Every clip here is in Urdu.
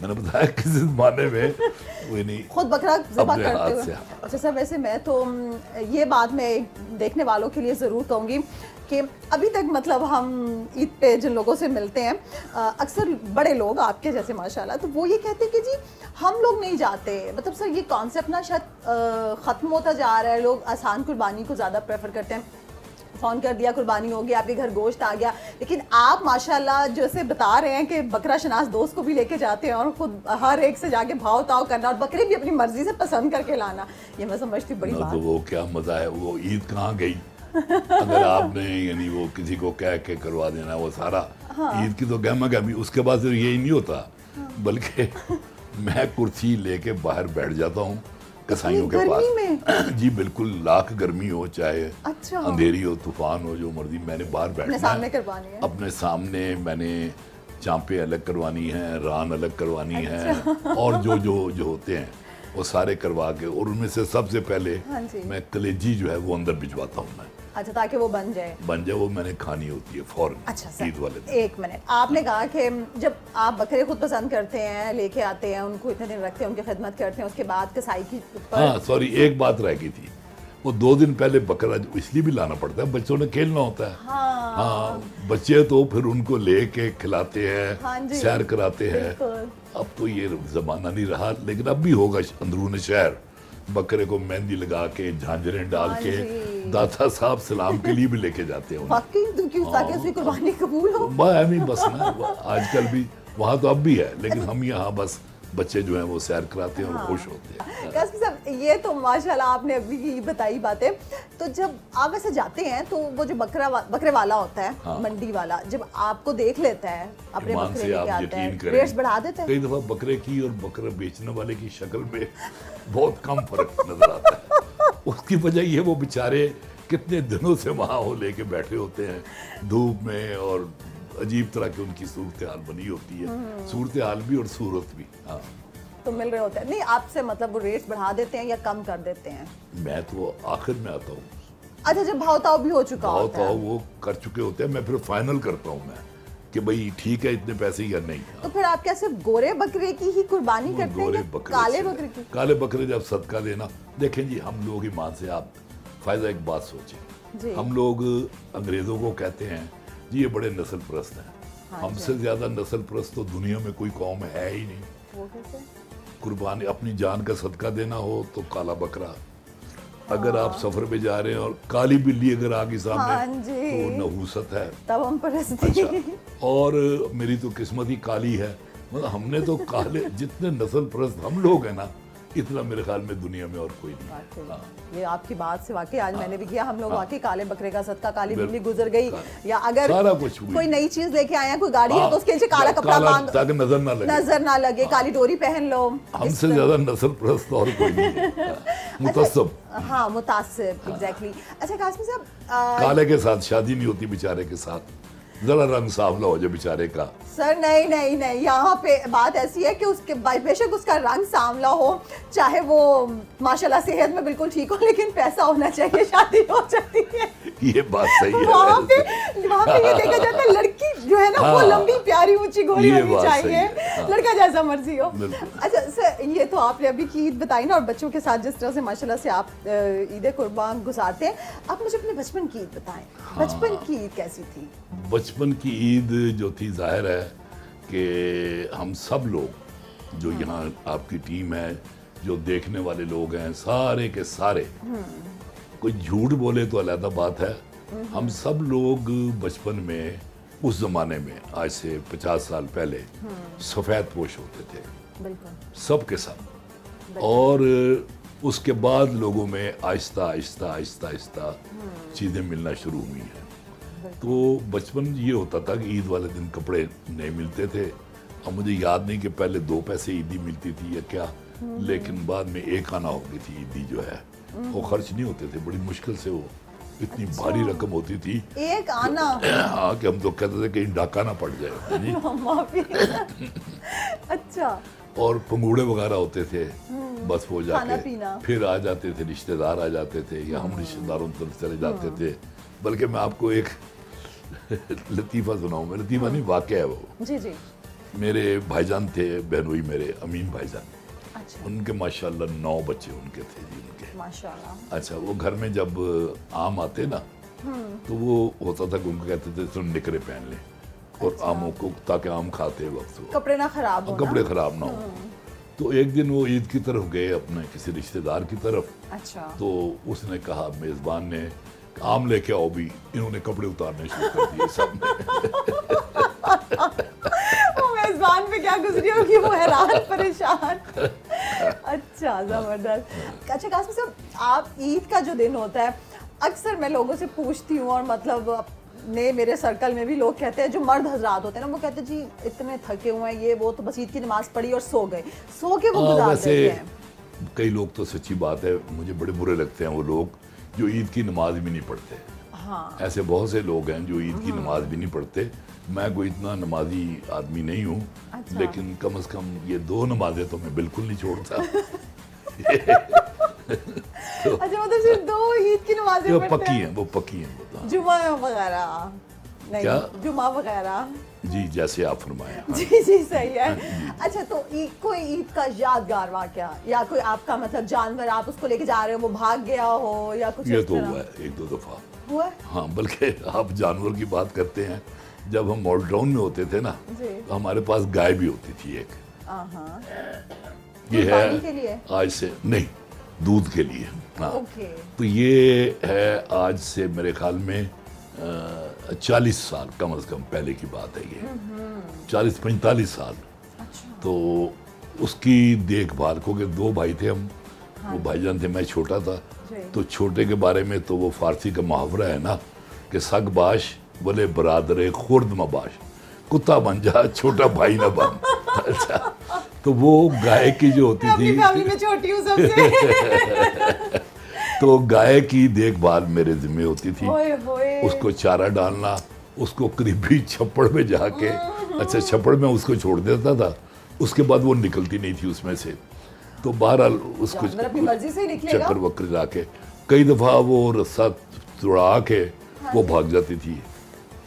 میں نے بتایا کسی زمانے میں وہ نہیں خود بکرا ذبح کرتے ہوئے. اچھا سر ویسے میں تو یہ بات میں دیکھنے والوں کے لیے ضرور کہوں گی کہ ابھی تک مطلب ہم عید پہ جن لوگوں سے ملتے ہیں اکثر بڑے لوگ آپ کے جیسے ماشاءاللہ تو وہ یہ کہتے ہیں کہ جی ہم لوگ نہیں جاتے. مطلب سر یہ کانسیپٹ نا شاید ختم ہوتا جا رہا ہے. لوگ آسان قربانی کو زیادہ پریفر کرتے ہیں. فون کر دیا قربانی ہوگی آپ کے گھر گوشت آ گیا. لیکن آپ ماشاءاللہ جیسے بتا رہے ہیں کہ بکرا شناس دوست کو بھی لے کے جاتے ہیں اور خود ہر ایک سے جا کے بھاؤ تاؤ کرنا اور بکرے بھی اپنی مرضی سے پسند کر کے لانا, یہ میں سمجھتی بڑی بات. تو وہ کیا مزہ ہے, وہ عید کہاں گئی اگر آپ نے یعنی وہ کسی کو کہہ کے کروا دینا وہ سارا عید کی تو گہما گہمی. اس کے بعد یہی نہیں ہوتا بلکہ میں کرسی لے کے باہر بیٹھ جاتا ہوں کسائیوں کے پاس. جی بالکل, لاکھ گرمی ہو چاہے اندھیری ہو طوفان ہو جو مرضی, میں نے باہر بیٹھنا ہے اپنے سامنے. میں نے چانپے الگ کروانی ہیں, ران الگ کروانی ہیں اور جو ہوتے ہیں وہ سارے کروا کے, اور ان میں سے سب سے پہلے میں کلیجی جو ہے وہ اندر بھجواتا ہوں میں. اچھا تاکہ وہ بن جائے, وہ میں نے کھانی ہوتی ہے فوراً. اچھا سر عید والے دن. ایک منٹ, آپ نے کہا کہ جب آپ بکرے خود پسند کرتے ہیں لے کے آتے ہیں ان کو اتنے دن رکھتے ہیں ان کی خدمت کرتے ہیں اس کے بعد کسائی کی ہاں سوری ایک بات رہ گئی تھی, وہ 2 دن پہلے بکرا اس لیے بھی لانا پڑتا ہے بچوں نے کھیلنا ہوتا ہے. ہاں بچے تو پھر ان کو لے کے کھلاتے ہیں سیر کراتے ہیں. اب تو یہ زمانہ نہیں رہا لیکن اب بھی ہوگا اندرون شہر بکرے کو مہندی لگا کے جھانجریں ڈال کے داتا صاحب سلام کے لیے بھی لے کے جاتے ہیں. تاکہ اس کی قربانی قبول ہو. بس نا آج کل بھی وہاں تو اب بھی ہے لیکن ہم یہاں بس بچے جو ہیں وہ سیر کراتے ہیں اور خوش ہوتے ہیں. قاسم صاحب یہ تو ماشاءاللہ آپ نے ابھی کی بتائی باتیں. تو جب آپ ایسے جاتے ہیں تو وہ جو بکرے والا ہوتا ہے منڈی والا جب آپ کو دیکھ لیتا ہے اپنے بکرے لے کے آتا ہے ریٹس بڑھا دیتے ہیں؟ کئی دفعہ بکرے کی اور بکرا بیچنے والے کی شکل میں بہت کم فرق نظر آتا ہے. اس کی وجہ یہ وہ بیچارے کتنے دنوں سے وہاں وہ لے کے بیٹھے ہوتے ہیں دھوپ میں اور عجیب طرح کی ان کی صورتحال بنی ہوتی ہے, صورتحال بھی اور صورت بھی. ہاں تو مل رہے ہوتے ہیں نہیں آپ سے, مطلب وہ ریٹس بڑھا دیتے ہیں یا کم کر دیتے ہیں؟ میں تو آخر میں آتا ہوں. اچھا جب بھاؤ تاؤ بھی ہو چکا ہوتا ہے وہ کر چکے ہوتے ہیں میں پھر فائنل کرتا ہوں میں کہ بھئی ٹھیک ہے اتنے پیسے یا نہیں. تو پھر آپ کیا صرف گورے بکرے کی ہی قربانی کرتے ہیں کالے بکرے کی؟ کالے بکرے جب صدقہ دینا, دیکھیں جی ہم لوگ ایمان سے آپ فائدہ ایک بات سوچیں, ہم لوگ انگریزوں کو کہتے ہیں جی یہ بڑے نسل پرست ہیں. ہم سے زیادہ نسل پرست تو دنیا میں کوئی قوم ہے ہی نہیں. قربانی اپنی جان کا صدقہ دینا ہو تو کالا بکرا, اگر آپ سفر پہ جا رہے ہیں اور کالی بلی اگر آگے سامنے تو نحوست ہے تب ہم پرستی. اور میری تو قسمت ہی کالی ہے, مطلب ہم نے تو کالے جتنے نسل پرست ہم لوگ ہیں نا اتنا میرے خیال میں دنیا میں اور کوئی نہیں. یہ آپ کی بات سے واقعی آج میں نے بھی کیا, ہم لوگ واقعی کالے بکرے کا صدقہ, کالی بلی گزر گئی یا اگر کوئی نئی چیز لے کے آئے ہیں کوئی گاڑی ہے تو اس کے نیچے کالا کپڑا باندھ تاکہ نظر نہ لگے, کالی ڈوری پہن لو. ہم سے زیادہ نسل پرست اور کوئی نہیں ہے, متعصب. ہاں متعصب ایگزیکٹلی. اچھا قاسم صاحب کالے کے ساتھ شادی نہیں ہوتی بیچارے کے ساتھ, ذرا رنگ سانولا ہو جائے بیچارے کا. سر نہیں یہاں پہ بات ایسی ہے کہ اس کے بے شک اس کا رنگ سانولا ہو چاہے وہ ماشاءاللہ صحت میں بالکل ٹھیک ہو لیکن پیسہ ہونا چاہیے, شادی ہو جاتی ہے. یہ بات صحیح ہے. وہاں پہ یہ دیکھا جاتا ہے لڑکی جو ہے نا وہ لمبی پیاری اونچی گھوڑی ہونی چاہیے, لڑکا جیسا مرضی ہو. اچھا سر یہ تو آپ نے ابھی کی عید بتائی نا, اور بچوں کے ساتھ جس طرح سے ماشاءاللہ سے آپ عید قربان گزارتے ہیں, آپ مجھے اپنے بچپن کی عید بتائیں. بچپن کی عید کیسی تھی؟ بچپن کی عید جو تھی ظاہر ہے کہ ہم سب لوگ جو یہاں آپ کی ٹیم ہے جو دیکھنے والے لوگ ہیں سارے کے سارے, کوئی جھوٹ بولے تو علیحدہ بات ہے, ہم سب لوگ بچپن میں اس زمانے میں آج سے 50 سال پہلے سفید پوش ہوتے تھے سب کے سب, اور اس کے بعد لوگوں میں آہستہ آہستہ آہستہ آہستہ چیزیں ملنا شروع ہوئی ہیں. تو بچپن یہ ہوتا تھا کہ عید والے دن کپڑے نہیں ملتے تھے. اب مجھے یاد نہیں کہ پہلے 2 پیسے عیدی ملتی تھی یا کیا, لیکن بعد میں 1 آنا ہو گئی تھی عیدی جو ہے, وہ خرچ نہیں ہوتے تھے, بڑی مشکل سے وہ اتنی بھاری رقم ہوتی تھی 1 آنا. ہاں کہ ہم تو کہتے تھے کہیں ڈاکہ نہ پڑ جائے. اچھا. اور پنگوڑے وغیرہ ہوتے تھے, بس وہ جا کے پھر آ جاتے تھے, رشتہ دار آ جاتے تھے یا ہم رشتہ داروں کی طرف چلے جاتے تھے. بلکہ میں آپ کو ایک لطیفہ سناؤں, میں لطیفہ نہیں واقعہ ہے وہ. جی جی. میرے بھائی جان تھے بہنوئی میرے امین بھائی جان, اچھا ان کے ماشاءاللہ 9 بچے ان کے تھے جی ان کے. ماشاءاللہ. اچھا وہ گھر میں جب آم آتے نا تو وہ ہوتا تھا کہ ان کو کہتے تھے تم نکرے پہن لیں اور آموں کو, تاکہ آم کھاتے وقت وہ کپڑے نہ خراب ہو, کپڑے خراب نہ ہو. تو ایک دن وہ عید کی طرف گئے اپنے کسی رشتہ دار کی طرف, اچھا تو اس نے کہا میزبان نے آم لے کے آؤ بھی, انہوں نے کپڑے اتارنے شروع کر دیے سب نے. وہ میزبان پہ کیا گزری ہوگی, وہ حیران پریشان. اچھا زبردست. اچھا قاسم صاحب, آپ عید کا جو دن ہوتا ہے اکثر میں لوگوں سے پوچھتی ہوں, اور مطلب میرے سرکل میں بھی لوگ کہتے ہیں, جو مرد حضرات ہوتے ہیں نا وہ کہتے ہیں جی اتنے تھکے ہوئے ہیں یہ وہ, تو بس عید کی نماز پڑھی اور سو گئے, سو کے وہ گزار دیتے ہیں. کئی لوگ تو سچی بات ہے مجھے بڑے برے لگتے ہیں وہ لوگ جو عید کی نماز بھی نہیں پڑھتے. ہاں ایسے بہت سے لوگ ہیں جو عید کی نماز بھی نہیں پڑھتے. میں کوئی اتنا نمازی آدمی نہیں ہوں, لیکن کم از کم یہ 2 نمازیں تو میں بالکل نہیں چھوڑتا. اچھا مطلب صرف 2 عید کی نمازیں وہ پکی ہیں, وہ پکی ہیں. جمعہ وغیرہ نہیں, جمعہ وغیرہ جی جیسے آپ فرمائیں. جی جی صحیح ہے. اچھا تو کوئی عید کا یادگار واقعہ یا کوئی آپ کا مطلب جانور آپ اس کو لے کے جا رہے ہو وہ بھاگ گیا ہو یا کچھ؟ یہ تو ہوا ہے 1-2 دفعہ ہوا ہے. ہاں, بلکہ آپ جانور کی بات کرتے ہیں, جب ہم مال ٹاؤن میں ہوتے تھے نا تو ہمارے پاس گائے بھی ہوتی تھی ایک. یہ ہے آج سے نہیں, دودھ کے لیے. ہاں تو یہ ہے آج سے میرے خیال میں 40 سال کم از کم پہلے کی بات ہے, یہ 40-45 سال. تو اس کی دیکھ بھال, کیونکہ 2 بھائی تھے ہم, وہ بھائی جان تھے, میں چھوٹا تھا. تو چھوٹے کے بارے میں تو وہ فارسی کا محاورہ ہے نا کہ سگ باش بولے برادر خرد مباش, کتا بن جا چھوٹا بھائی نہ بن. اچھا تو وہ گائے کی جو ہوتی تھی, میں چھوٹی ہوں سب سے, تو گائے کی دیکھ بھال میرے ذمہ ہوتی تھی. اس کو چارہ ڈالنا, اس کو قریبی چھپڑ میں جا کے, اچھا چھپڑ میں اس کو چھوڑ دیتا تھا, اس کے بعد وہ نکلتی نہیں تھی اس میں سے. تو بہرحال اس کو چکر وکر جا کے کئی دفعہ وہ رسہ توڑا کے وہ بھاگ جاتی تھی,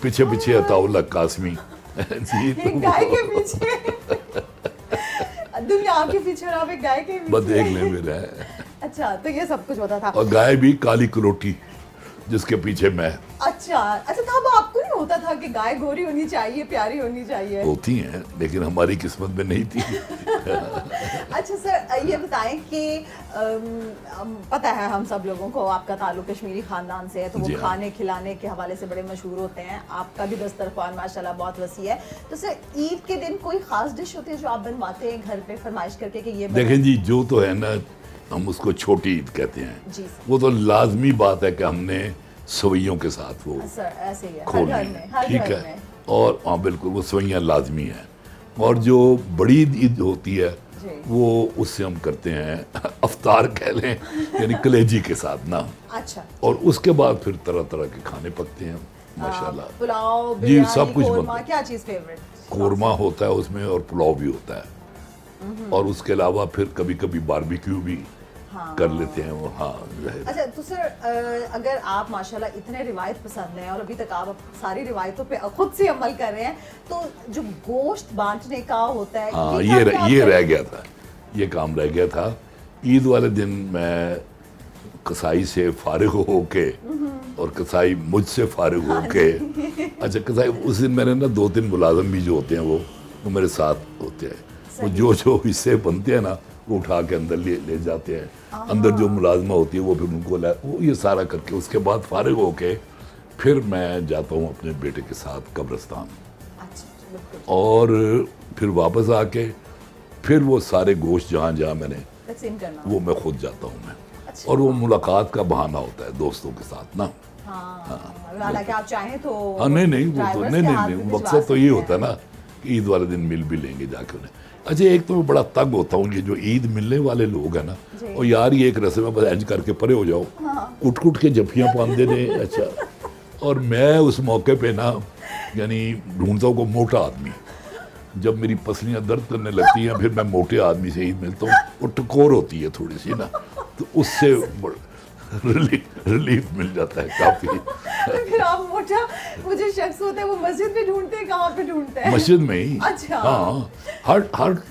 پیچھے پیچھے عطاء اللہ قاسمی. جی گائے کے پیچھے, دنیا کے پیچھے اور آپ ایک گائے کے پیچھے, بس دیکھ لیں میرا ہے. اچھا تو یہ سب کچھ ہوتا تھا. اور گائے بھی کالی کروٹی جس کے پیچھے میں. اچھا اچھا تب آپ کو نہیں ہوتا تھا کہ گائے گوری ہونی چاہیے, پیاری ہونی چاہیے؟ ہوتی ہیں لیکن ہماری قسمت میں نہیں تھی. اچھا سر یہ بتائیں کہ پتہ ہے ہم سب لوگوں کو آپ کا تعلق کشمیری خاندان سے ہے, تو وہ کھانے کھلانے کے حوالے سے بڑے مشہور ہوتے ہیں. آپ کا بھی دسترخوان ماشاءاللہ بہت وسیع ہے. تو سر عید کے دن کوئی خاص ڈش ہوتی ہے جو آپ بنواتے ہیں گھر پہ فرمائش کر کے کہ یہ؟ دیکھیں جی جو تو ہے نا ہم اس کو چھوٹی عید کہتے ہیں, جی وہ تو لازمی بات ہے کہ ہم نے سوئیوں کے ساتھ وہ کھولیں, ٹھیک ہے. اور ہاں بالکل وہ سوئیاں لازمی ہیں. اور جو بڑی عید ہوتی ہے وہ اس سے ہم کرتے ہیں افطار کہہ لیں, یعنی کلیجی کے ساتھ نا. اچھا. اور اس کے بعد پھر طرح طرح کے کھانے پکتے ہیں ماشاءاللہ. پلاؤ, جی سب کچھ بنتا ہے. کیا چیز فیوریٹ؟ قورمہ ہوتا ہے اس میں اور پلاؤ بھی ہوتا ہے, اور اس کے علاوہ پھر کبھی کبھی باربیکیو بھی کر لیتے ہیں وہ. ہاں اچھا تو سر اگر آپ ماشاءاللہ اتنے روایت پسند ہیں اور ابھی تک آپ ساری روایتوں پہ خود سے عمل کر رہے ہیں, تو جو گوشت بانٹنے کا ہوتا ہے ہاں یہ رہ گیا تھا, یہ کام رہ گیا تھا. عید والے دن میں کسائی سے فارغ ہو کے اور کسائی مجھ سے فارغ ہو کے, اچھا کسائی اس دن میں نے نا 2-3 ملازم بھی جو ہوتے ہیں وہ میرے ساتھ ہوتے ہیں. وہ جو حصے بنتے ہیں نا وہ اٹھا کے اندر لے جاتے ہیں. اندر جو ملازمہ ہوتی ہے وہ پھر ان کو وہ یہ سارا کر کے اس کے بعد فارغ ہو کے پھر میں جاتا ہوں اپنے بیٹے کے ساتھ قبرستان, اور پھر واپس آ کے پھر وہ سارے گوشت جہاں جہاں میں نے وہ میں خود جاتا ہوں میں. اور وہ ملاقات کا بہانہ ہوتا ہے دوستوں کے ساتھ نا. حالانکہ آپ چاہیں تو ہاں نہیں مقصد تو یہ ہوتا ہے نا کہ عید والے دن مل بھی لیں گے جا کے انہیں. اچھا ایک تو میں بڑا تنگ ہوتا ہوں یہ جو عید ملنے والے لوگ ہیں نا, اور یار یہ ایک رسم ہے بس اینج کر کے پرے ہو جاؤ, کٹ کے جھپیاں باندھ دے. اچھا اور میں اس موقع پہ نا یعنی ڈھونڈتا ہوں کو موٹا آدمی, جب میری پسلیاں درد کرنے لگتی ہیں پھر میں موٹے آدمی سے عید ملتا ہوں, وہ ٹکور ہوتی ہے تھوڑی سی نا, تو اس سے ریلیف مل جاتا ہے کافی. پھر آپ اچھا وہ جو شخص ہوتے ہیں وہ مسجد میں ڈھونڈتے ہیں, کہاں پہ ڈھونڈتے ہیں؟ مسجد میں ہی. اچھا ہاں,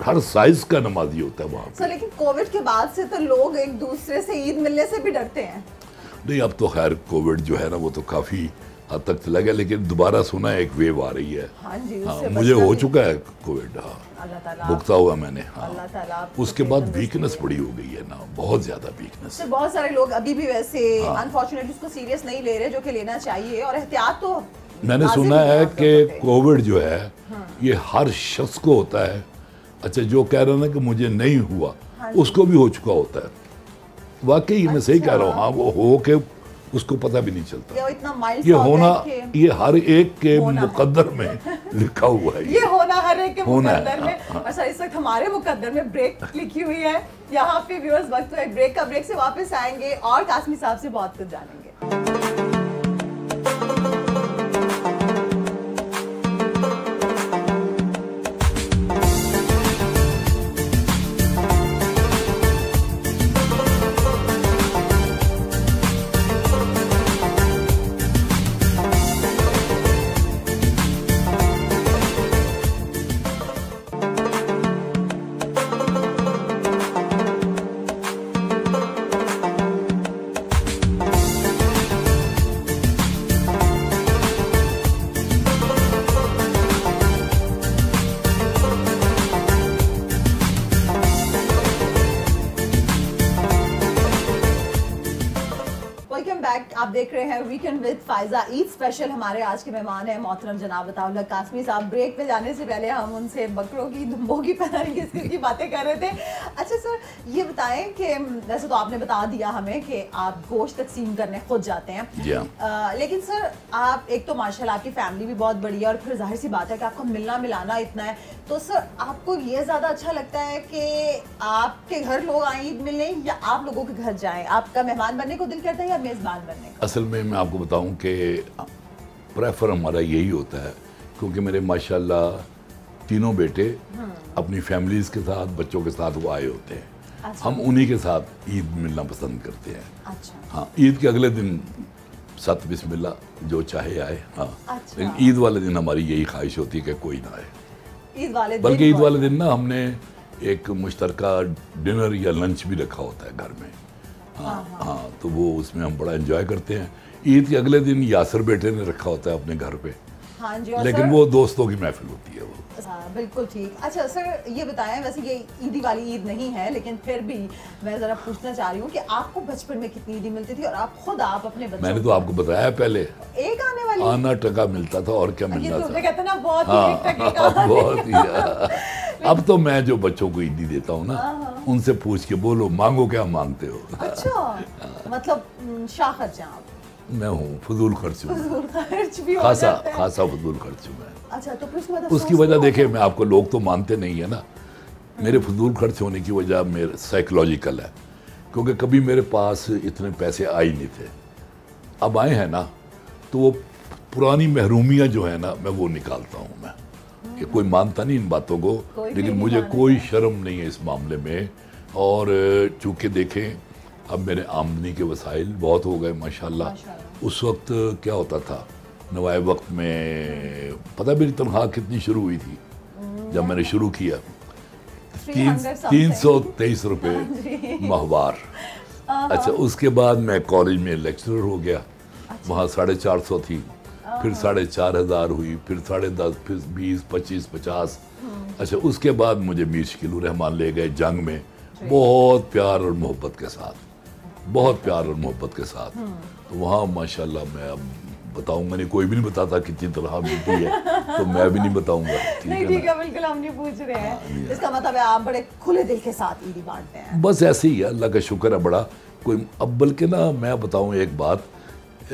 ہر سائز کا نمازی ہوتا ہے وہاں پہ. لیکن کووڈ کے بعد سے تو لوگ ایک دوسرے سے عید ملنے سے بھی ڈرتے ہیں. نہیں اب تو خیر کووڈ جو ہے نا وہ تو کافی حد تک چلا گیا, لیکن دوبارہ سنا ایک ویو آ رہی ہے. ہاں جی, مجھے ہو چکا ہے کووڈ, ہاں اللہ تعالیٰ بھگتا ہوا میں نے. ہاں اللہ تعالیٰ اس کے بعد ویکنس بڑی ہو گئی ہے نا, بہت زیادہ ویکنس. بہت سارے لوگ ابھی بھی ویسے انفارچونیٹلی اس کو سیریس نہیں لے رہے, جو کہ لینا چاہیے, اور احتیاط تو میں نے سنا ہے کہ کووڈ جو ہے یہ ہر شخص کو ہوتا ہے. اچھا جو کہہ رہا نا کہ مجھے نہیں ہوا, اس کو بھی ہو چکا ہوتا ہے. واقعی میں صحیح کہہ رہا ہوں. ہاں وہ ہو کے اس کو پتہ بھی نہیں چلتا. یہ ہونا یہ ہر ایک کے مقدر میں لکھا ہوا ہے. یہ ہونا ہر ایک کے مقدر میں. اور سر اس وقت ہمارے مقدر میں بریک لکھی ہوئی ہے یہاں پہ. ویورز وقت ہے بریک کا, بریک سے واپس آئیں گے اور قاسمی صاحب سے بہت کچھ جانیں گے. آپ دیکھ رہے ہیں weekend with Faiza Eid special. ہمارے آج کے مہمان ہیں محترم جناب عطاء اللہ قاسمی صاحب. بریک پہ جانے سے پہلے ہم ان سے بکروں کی دمبوں کی پتہ نہیں کس کی باتیں کر رہے تھے. اچھا سر یہ بتائیں کہ ویسے تو آپ نے بتا دیا ہمیں کہ آپ گوشت تقسیم کرنے خود جاتے ہیں, لیکن سر آپ ایک تو ماشاء اللہ آپ کی فیملی بھی بہت بڑی ہے, اور پھر ظاہر سی بات ہے کہ آپ کا ملنا ملانا اتنا ہے, تو سر آپ کو یہ زیادہ اچھا لگتا ہے کہ آپ کے گھر لوگ آئیں عید ملنے, یا آپ لوگوں کے گھر جائیں؟ آپ کا مہمان بننے کو دل کرتا ہے یا میزبان بننے کا؟ اصل میں آپ کو بتاؤں کہ پریفر ہمارا یہی ہوتا ہے, کیونکہ میرے ماشاءاللہ تینوں بیٹے اپنی فیملیز کے ساتھ بچوں کے ساتھ وہ آئے ہوتے ہیں. ہم انہی کے ساتھ عید ملنا پسند کرتے ہیں. ہاں عید کے اگلے دن ست بسم اللہ جو چاہے آئے. ہاں لیکن عید والے دن ہماری یہی خواہش ہوتی ہے کہ کوئی نہ آئے, بلکہ عید والے دن نا ہم نے ایک مشترکہ ڈنر یا لنچ بھی رکھا ہوتا ہے گھر میں. ہاں تو وہ اس میں ہم بڑا انجوائے کرتے ہیں. عید کے اگلے دن یاسر بیٹے نے رکھا ہوتا ہے اپنے گھر پہ, لیکن وہ دوستوں کی محفل ہوتی ہے وہ. بالکل ٹھیک. اچھا سر یہ بتائیں, ویسے یہ عیدی والی عید نہیں ہے, لیکن پھر بھی میں ذرا پوچھنا چاہ رہی ہوں کہ آپ کو بچپن میں کتنی عیدی ملتی تھی, اور آپ خود آپ اپنے بچوں میں نے تو آپ کو بتایا پہلے, ایک آنے والی آنا ٹکا ملتا تھا اور کیا ملنا تھا. بہت ہی. اب تو میں جو بچوں کو عیدی دیتا ہوں نا, ان سے پوچھ کے بولو مانگو کیا مانگتے ہو. اچھا مطلب شاہ خرچ آپ؟ میں ہوں فضول خرچ ہوں, خاصا فضول خرچ ہوں میں. اچھا تو اس کی وجہ دیکھیں, میں آپ کو لوگ تو مانتے نہیں ہیں نا, میرے فضول خرچ ہونے کی وجہ میرے سائیکولوجیکل ہے, کیونکہ کبھی میرے پاس اتنے پیسے آئے نہیں تھے. اب آئے ہیں نا تو وہ پرانی محرومیاں جو ہیں نا میں وہ نکالتا ہوں. میں کہ کوئی مانتا نہیں ان باتوں کو, لیکن مجھے کوئی شرم نہیں ہے اس معاملے میں. اور چونکہ دیکھیں اب میرے آمدنی کے وسائل بہت ہو گئے ماشاءاللہ. اس وقت کیا ہوتا تھا نوائے وقت میں, پتہ میری تنخواہ کتنی شروع ہوئی تھی جب میں نے شروع کیا, 323 روپے ماہوار. اچھا اس کے بعد میں کالج میں لیکچرر ہو گیا, وہاں 450 تھی, پھر 4500 ہوئی, پھر 10.5, پھر 20, 25, 50. اچھا اس کے بعد مجھے میر شکیل الرحمان لے گئے جنگ میں, بہت پیار اور محبت کے ساتھ, بہت پیار اور محبت کے ساتھ. تو وہاں ماشاءاللہ میں اب بتاؤں گا نہیں, کوئی بھی نہیں بتاتا کتنی تنخواہ ملتی ہے, تو میں بھی نہیں بتاؤں گا. نہیں ٹھیک ہے, بالکل ہم نہیں پوچھ رہے ہیں. اس کا مطلب ہے آپ بڑے کھلے دل کے ساتھ عیدی بانٹتے ہیں. بس ایسے ہی ہے, اللہ کا شکر ہے بڑا. کوئی اب بلکہ نا میں بتاؤں ایک بات,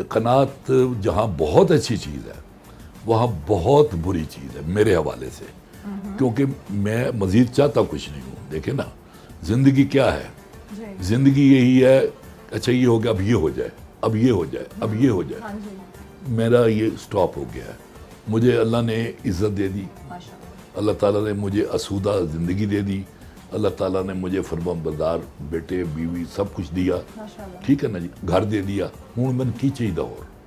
قناعت جہاں بہت اچھی چیز ہے وہاں بہت بری چیز ہے میرے حوالے سے, کیونکہ میں مزید چاہتا کچھ نہیں ہوں. دیکھیں نا زندگی کیا ہے, زندگی یہی ہے, اچھا یہ ہو گیا اب یہ ہو جائے, اب یہ ہو جائے, اب یہ ہو جائے. میرا یہ سٹاپ ہو گیا ہے. مجھے اللہ نے عزت دے دی, اللہ تعالیٰ نے مجھے اسودہ زندگی دے دی, اللہ تعالیٰ نے مجھے فرما بردار بیٹے بیوی سب کچھ دیا, ٹھیک ہے نا جی, گھر دے دیا. ہوں میں کی چاہیے اور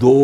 2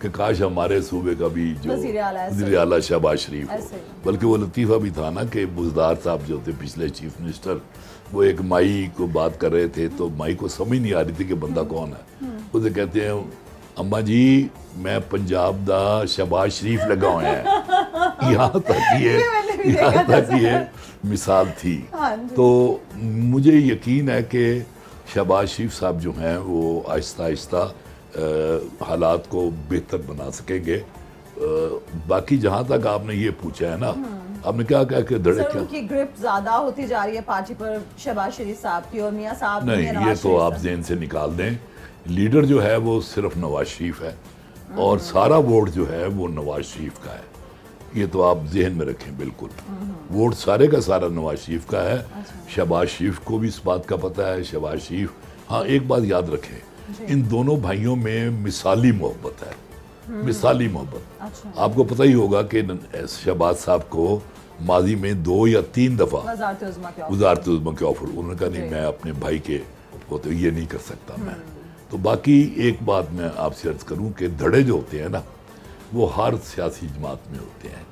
کہ کاش ہمارے صوبے کا بھی جو وزیر اعلیٰ شہباز شریف ہو. بلکہ وہ لطیفہ بھی تھا نا کہ بزدار صاحب جو تھے پچھلے چیف منسٹر, وہ ایک مائی کو بات کر رہے تھے تو مائی کو سمجھ نہیں آ رہی تھی کہ بندہ کون ہے. اسے کہتے ہیں اماں جی میں پنجاب دا شہباز شریف لگا ہوئے ہیں. یہاں تک یہ مثال تھی. تو مجھے یقین ہے کہ شہباز شریف صاحب جو ہیں وہ آہستہ آہستہ حالات کو بہتر بنا سکیں گے. باقی جہاں تک آپ نے یہ پوچھا ہے نا, آپ نے کیا کہا کہ دھڑے کیا ان کی گرپ زیادہ ہوتی جا رہی ہے پارٹی پر شہباز شریف صاحب کی, اور میاں صاحب نہیں, یہ تو آپ ذہن سے نکال دیں. لیڈر جو ہے وہ صرف نواز شریف ہے اور سارا ووٹ جو ہے وہ نواز شریف کا ہے. یہ تو آپ ذہن میں رکھیں بالکل. ووٹ سارے کا سارا نواز شریف کا ہے. شہباز شریف کو بھی اس بات کا پتہ ہے. شہباز شریف, ہاں ایک بات یاد رکھیں, ان دونوں بھائیوں میں مثالی محبت ہے, مثالی محبت. آپ کو پتہ ہی ہوگا کہ شہباز صاحب کو ماضی میں 2 یا 3 دفعہ وزارت عظمیٰ کے آفر, انہوں نے کہا نہیں میں اپنے بھائی کے ہوتے یہ نہیں کر سکتا میں. تو باقی ایک بات میں آپ سے عرض کروں کہ دھڑے جو ہوتے ہیں نا وہ ہر سیاسی جماعت میں ہوتے ہیں.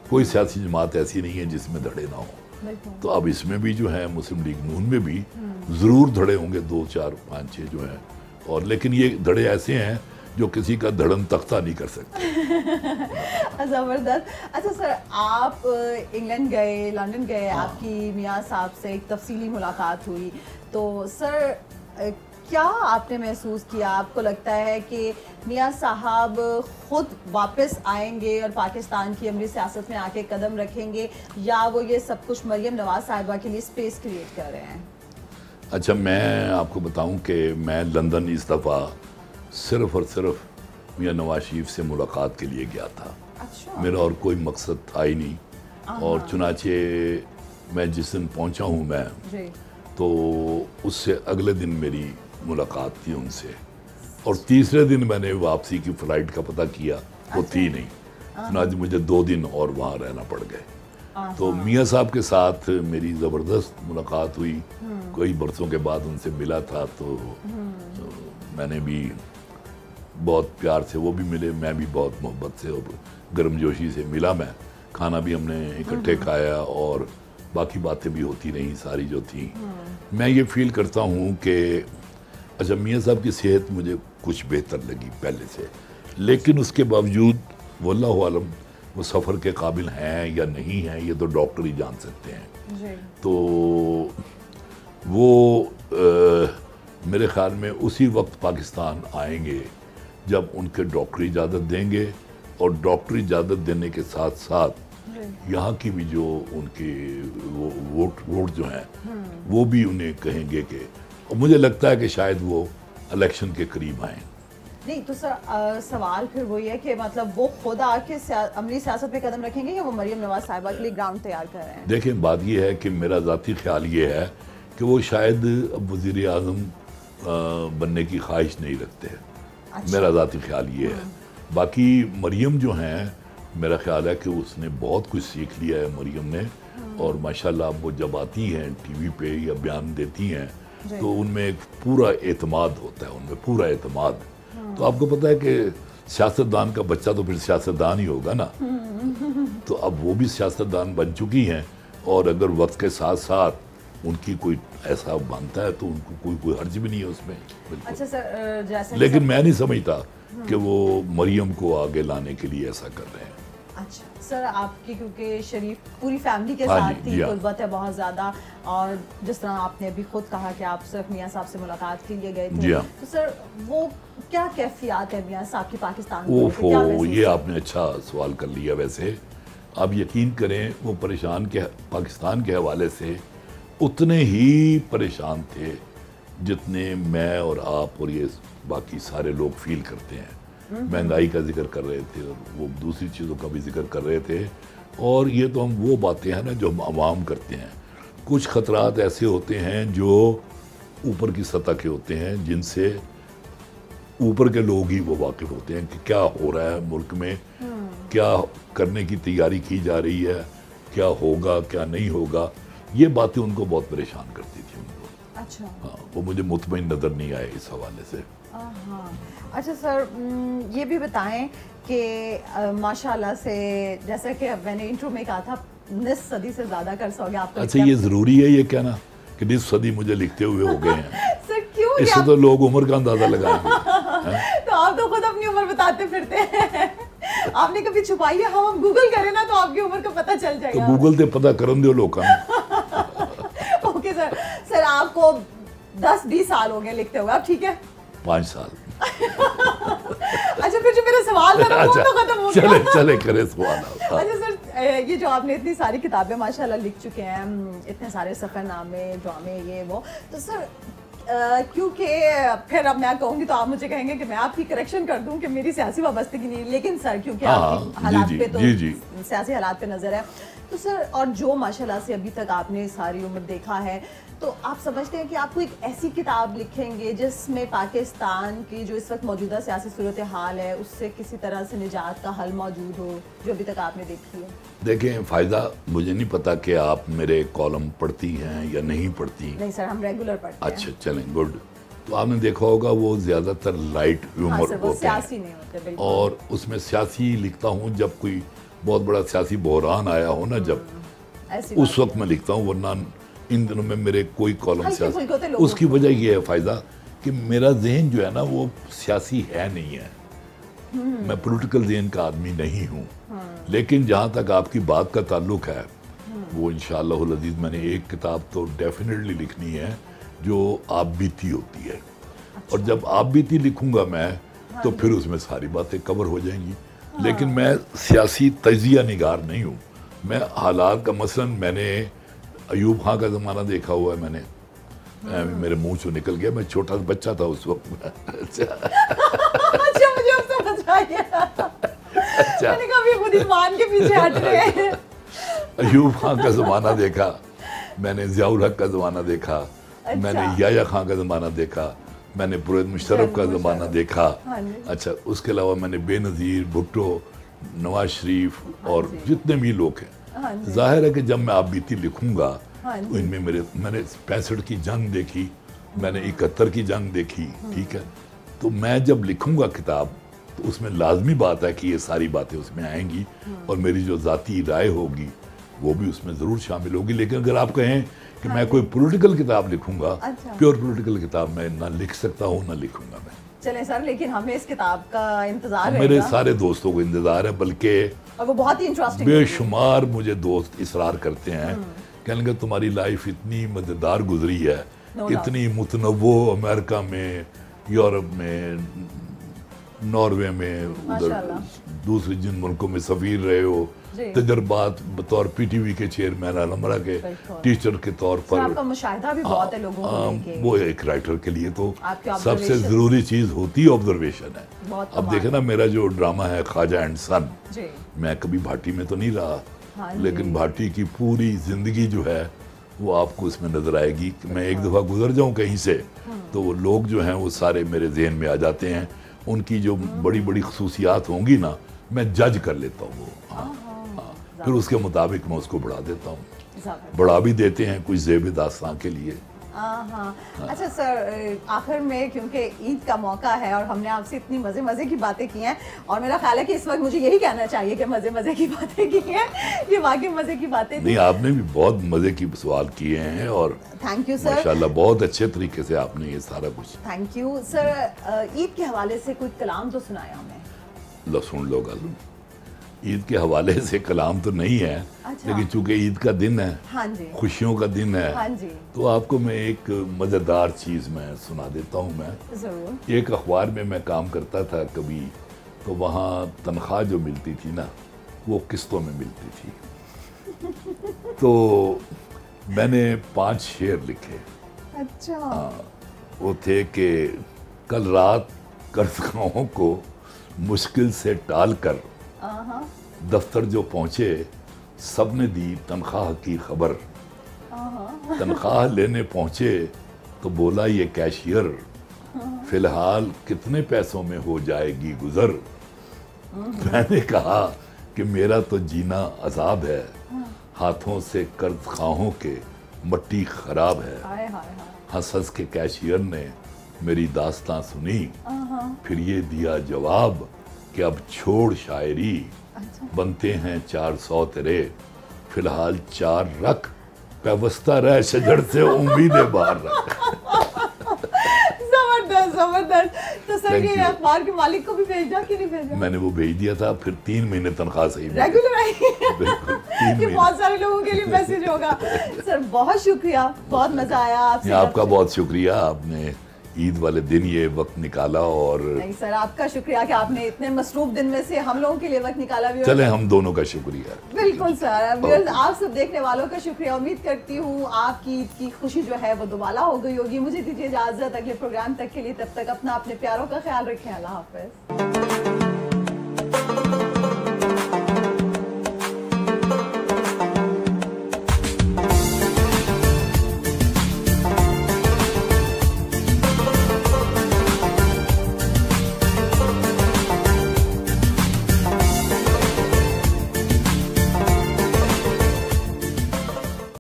کوئی سیاسی جماعت ایسی نہیں ہے جس میں دھڑے نہ ہوں. تو اب اس میں بھی جو ہے مسلم لیگ نون میں بھی ضرور دھڑے ہوں گے 2 4 5 6 جو ہیں. اور لیکن یہ دھڑے ایسے ہیں جو کسی کا دھڑن تختہ نہیں کر سکتے. زبردست. اچھا سر, آپ انگلینڈ گئے, لنڈن گئے, آپ کی میاں صاحب سے ایک تفصیلی ملاقات ہوئی, تو سر کیا آپ نے محسوس کیا؟ آپ کو لگتا ہے کہ میاں صاحب خود واپس آئیں گے اور پاکستان کی عملی سیاست میں آ کے قدم رکھیں گے, یا وہ یہ سب کچھ مریم نواز صاحبہ کے لیے سپیس کریٹ کر رہے ہیں؟ اچھا, میں آپ کو بتاؤں کہ میں لندن اس دفعہ صرف اور صرف میاں نواز شریف سے ملاقات کے لیے گیا تھا. میرا اور کوئی مقصد تھا ہی نہیں. اور چنانچہ میں جس دن پہنچا ہوں میں, تو اس سے اگلے دن میری ملاقات تھی ان سے, اور تیسرے دن میں نے واپسی کی فلائٹ کا پتہ کیا, وہ تھی نہیں. چنانچہ مجھے 2 دن اور وہاں رہنا پڑ گئے. تو میاں صاحب کے ساتھ میری زبردست ملاقات ہوئی. کئی برسوں کے بعد ان سے ملا تھا, تو میں نے بھی بہت پیار سے, وہ بھی ملے, میں بھی بہت محبت سے اور گرم جوشی سے ملا. میں کھانا بھی ہم نے اکٹھے کھایا اور باقی باتیں بھی ہوتی رہیں ساری جو تھیں. میں یہ فیل کرتا ہوں کہ اچھا میاں صاحب کی صحت مجھے کچھ بہتر لگی پہلے سے, لیکن اس کے باوجود واللہ عالم وہ سفر کے قابل ہیں یا نہیں ہیں, یہ تو ڈاکٹر ہی جان سکتے ہیں. تو وہ میرے خیال میں اسی وقت پاکستان آئیں گے جب ان کے ڈاکٹری اجازت دیں گے, اور ڈاکٹری اجازت دینے کے ساتھ ساتھ یہاں کی بھی جو ان کے ووٹ جو ہیں وہ بھی انہیں کہیں گے کہ, اور مجھے لگتا ہے کہ شاید وہ الیکشن کے قریب آئیں. نہیں تو سر سوال پھر وہی ہے کہ مطلب وہ خود آ کے عملی سیاست پہ قدم رکھیں گے یا وہ مریم نواز صاحبہ کے لیے گراؤنڈ تیار کر رہے ہیں؟ دیکھیں بات یہ ہے کہ میرا ذاتی خیال یہ ہے کہ وہ شاید اب وزیر اعظم بننے کی خواہش نہیں رکھتے. میرا ذاتی خیال یہ ہے. باقی مریم جو ہیں میرا خیال ہے کہ اس نے بہت کچھ سیکھ لیا ہے مریم نے, اور ماشاءاللہ اب وہ جب آتی ہیں ٹی وی پہ یا بیان دیتی ہیں تو ان میں ایک پورا اعتماد ہوتا ہے, ان میں پورا اعتماد. تو آپ کو پتہ ہے کہ سیاستدان کا بچہ تو پھر سیاستدان ہی ہوگا نا. تو اب وہ بھی سیاستدان بن چکی ہیں, اور اگر وقت کے ساتھ ساتھ ان کی کوئی ایسا بنتا ہے تو ان کو کوئی حرج بھی نہیں ہے اس میں. اچھا سر, جیسے لیکن میں نہیں سمجھتا کہ وہ مریم کو آگے لانے کے لیے ایسا کر رہے ہیں. اچھا سر, آپ کی کیونکہ شریف پوری فیملی کے ساتھ تھی, قربت ہے بہت زیادہ, اور جس طرح آپ نے ابھی خود کہا کہ آپ صرف میاں صاحب سے ملاقات کے لیے گئے تھے, تو سر وہ کیا کیفیات ہے میاں صاحب کی پاکستان میں؟ یہ آپ نے اچھا سوال کر لیا. ویسے آپ یقین کریں وہ پاکستان کے حوالے سے اتنے ہی پریشان تھے جتنے میں اور آپ اور یہ باقی سارے لوگ فیل کرتے ہیں. مہنگائی کا ذکر کر رہے تھے, اور وہ دوسری چیزوں کا بھی ذکر کر رہے تھے, اور یہ تو ہم وہ باتیں ہیں نا جو ہم عوام کرتے ہیں. کچھ خطرات ایسے ہوتے ہیں جو اوپر کی سطح کے ہوتے ہیں, جن سے اوپر کے لوگ ہی وہ واقف ہوتے ہیں کہ کیا ہو رہا ہے ملک میں, کیا کرنے کی تیاری کی جا رہی ہے, کیا ہوگا کیا نہیں ہوگا. یہ باتیں ان کو بہت پریشان کرتی تھی ان کو. اچھا, ہاں, وہ مجھے مطمئن نظر نہیں آئے اس حوالے سے. اچھا سر یہ بھی بتائیں کہ ماشاءاللہ سے جیسا کہ میں نے انٹرو میں کہا تھا نصف صدی سے زیادہ عرصہ ہو گیا آپ کو. اچھا یہ ضروری ہے یہ کہنا کہ نصف صدی مجھے لکھتے ہوئے ہو گئے ہیں؟ سر کیوں؟ اس سے تو لوگ عمر کا اندازہ لگائیں گے. تو آپ تو خود اپنی عمر بتاتے پھرتے ہیں, آپ نے کبھی چھپائی ہے؟ ہم گوگل کریں نا تو آپ کی عمر کا پتہ چل جائے گا. تو گوگل تے پتہ کرن دیو لوکاں. Okay sir. سر آپ کو 10-20 سال ہو گئے لکھتے ہوئے, آپ ٹھیک ہے؟ 5 سال. اچھا پھر جو میرا سوال تھا وہ تو ختم ہو گیا. چلے کرے سوال. اچھا سر یہ جو آپ نے اتنی ساری کتابیں ماشاءاللہ لکھ چکے ہیں, اتنے سارے سفر نامے, ڈرامے, یہ وہ, تو سر کیونکہ پھر اب میں کہوں گی تو آپ مجھے کہیں گے کہ میں آپ کی کریکشن کر دوں کہ میری سیاسی وابستگی نہیں, لیکن سر کیونکہ آپ کی حالات پہ تو سیاسی حالات پہ نظر ہے تو سر, اور جو ماشاءاللہ سے ابھی تک آپ نے ساری عمر دیکھا ہے, تو آپ سمجھتے ہیں کہ آپ کو ایک ایسی کتاب لکھیں گے جس میں پاکستان کی جو اس وقت موجودہ سیاسی صورتحال ہے اس سے کسی طرح سے نجات کا حل موجود ہو جو ابھی تک آپ نے دیکھی ہے؟ دیکھیں فائدہ, مجھے نہیں پتا کہ آپ میرے کالم پڑھتی ہیں یا نہیں پڑھتی. نہیں سر, ہم ریگولر پڑھتے ہیں. اچھا چلیں گڈ. تو آپ نے دیکھا ہوگا وہ زیادہ تر لائٹ ہیومر ہوتے ہیں, اور اس میں سیاسی لکھتا ہوں جب کوئی بہت بڑا سیاسی بحران آیا ہو نا, جب اس وقت میں لکھتا ہوں, ورنہ ان دنوں میں میرے کوئی کالم سیاسی. اس کی وجہ یہ ہے فائدہ کہ میرا ذہن جو ہے نا وہ سیاسی ہے نہیں ہے, میں پولیٹیکل ذہن کا آدمی نہیں ہوں. لیکن جہاں تک آپ کی بات کا تعلق ہے, وہ انشاءاللہ العزیز میں نے ایک کتاب تو ڈیفینیٹلی لکھنی ہے جو آپ بیتی ہوتی ہے, اور جب آپ بیتی لکھوں گا میں تو پھر اس میں ساری باتیں کور ہو جائیں گی. لیکن میں سیاسی تجزیہ نگار نہیں ہوں, میں حالات کا, مثلا میں نے ایوب خان کا زمانہ دیکھا ہوا ہے, میں نے میرے منہ سے نکل گیا, میں چھوٹا سا بچہ تھا اس وقت میں. اچھا مجھے اب سمجھ آ گیا, میں نے کہا خود ایمان کے پیچھے ہٹ رہے ہیں. ایوب خان کا زمانہ دیکھا میں نے, ضیاء الحق کا زمانہ دیکھا میں نے, یحییٰ خان کا زمانہ دیکھا میں نے, پرویز مشرف کا زمانہ دیکھا. اچھا اس کے علاوہ میں نے بے نظیر, بھٹو, نواز شریف اور جتنے بھی لوگ ہیں. ظاہر ہے کہ جب میں آپ بیتی لکھوں گا تو ان میں میں نے 65 کی جنگ دیکھی, میں نے 71 کی جنگ دیکھی, ٹھیک ہے. تو میں جب لکھوں گا کتاب تو اس میں لازمی بات ہے کہ یہ ساری باتیں اس میں آئیں گی, اور میری جو ذاتی رائے ہوگی وہ بھی اس میں ضرور شامل ہوگی. لیکن اگر آپ کہیں کہ میں کوئی پولیٹیکل کتاب لکھوں گا, پیور پولیٹیکل کتاب میں نہ لکھ سکتا ہوں, نہ لکھوں گا میں. چلیں سر, لیکن ہمیں اس کتاب کا انتظار ہے. میرے سارے دوستوں کو انتظار ہے, بلکہ وہ بہت ہی انٹرسٹنگ, بے شمار مجھے دوست اصرار کرتے ہیں, کہنے کہ تمہاری لائف اتنی مزیدار گزری ہے, اتنی متنوع, امریکہ میں, یورپ میں, ناروے میں, ادھر دوسرے جن ملکوں میں سفیر رہے ہو, تجربات بطور پی ٹی وی کے چیئرمین, علمرہ کے ٹیچر کے طور پر. آپ کا مشاہدہ بھی بہت ہے لوگوں کو, وہ ایک رائٹر کے لیے تو سب سے ضروری چیز ہوتی ہے آبزرویشن ہے. اب دیکھیں نا میرا جو ڈرامہ ہے خواجہ اینڈ سن, میں کبھی بھاٹی میں تو نہیں رہا, لیکن بھاٹی کی پوری زندگی جو ہے وہ آپ کو اس میں نظر آئے گی. کہ میں ایک دفعہ گزر جاؤں کہیں سے تو وہ لوگ جو ہیں وہ سارے میرے ذہن میں آ جاتے ہیں, ان کی جو بڑی بڑی خصوصیات ہوں گی نا میں جج کر لیتا ہوں وہ, پھر اس کے مطابق میں اس کو بڑھا دیتا ہوں, بڑھا بھی دیتے ہیں کچھ زیب داستان کے لیے. اچھا سر, آخر میں کیونکہ عید کا موقع ہے اور ہم نے آپ سے اتنی مزے کی باتیں کی ہیں, اور میرا خیال ہے کہ اس وقت مجھے یہی کہنا چاہیے کہ مزے کی باتیں کی ہیں, یہ واقعی مزے کی باتیں نہیں, آپ نے بھی بہت مزے کی سوال کیے ہیں, اور تھینک یو سر, ماشاءاللہ بہت اچھے طریقے سے آپ نے یہ سارا کچھ. Thank you sir. عید کے حوالے سے کوئی کلام تو سنایا ہمیں. لو سن لو گل, عید کے حوالے سے کلام تو نہیں ہے, لیکن چونکہ عید کا دن ہے, خوشیوں کا دن ہے, تو آپ کو میں ایک مزیدار چیز میں سنا دیتا ہوں. میں ایک اخبار میں کام کرتا تھا کبھی, تو وہاں تنخواہ جو ملتی تھی نا وہ قسطوں میں ملتی تھی. تو میں نے 5 شعر لکھے. اچھا. وہ تھے کہ کل رات قرضگاہوں کو مشکل سے ٹال کر دفتر جو پہنچے سب نے دی تنخواہ کی خبر. تنخواہ لینے پہنچے تو بولا یہ کیشیئر فی الحال کتنے پیسوں میں ہو جائے گی گزر. میں نے کہا کہ میرا تو جینا عذاب ہے, ہاتھوں سے قرض خواہوں کے مٹی خراب ہے. ہنس ہنس کے کیشیئر نے میری داستان سنی پھر یہ دیا جواب کہ اب چھوڑ شاعری بنتے ہیں 400 تیرے فی الحال 4 رکھ پیوستہ رہ شجر سے امیدیں باہر رکھ. زبردست. تو سر یہ اخبار کے مالک کو بھی بھیجا کہ نہیں بھیجا؟ میں نے وہ بھیج دیا تھا, پھر 3 مہینے تنخواہ صحیح ریگولر آئی. بالکل 3 مہینے. بہت سارے لوگوں کے لیے میسج ہوگا. سر بہت شکریہ, بہت مزہ آیا آپ سے. آپ کا بہت شکریہ, آپ نے عید والے دن یہ وقت نکالا. اور نہیں سر, آپ کا شکریہ کہ آپ نے اتنے مصروف دن میں سے ہم لوگوں کے لیے وقت نکالا. چلیں ہم دونوں کا شکریہ. بالکل سر. آپ سب دیکھنے والوں کا شکریہ. امید کرتی ہوں آپ کی عید کی خوشی جو ہے وہ دوبالا ہو گئی ہوگی. مجھے دیجیے اجازت اگلے پروگرام تک کے لیے. تب تک اپنا اپنے پیاروں کا خیال رکھیں. اللہ حافظ.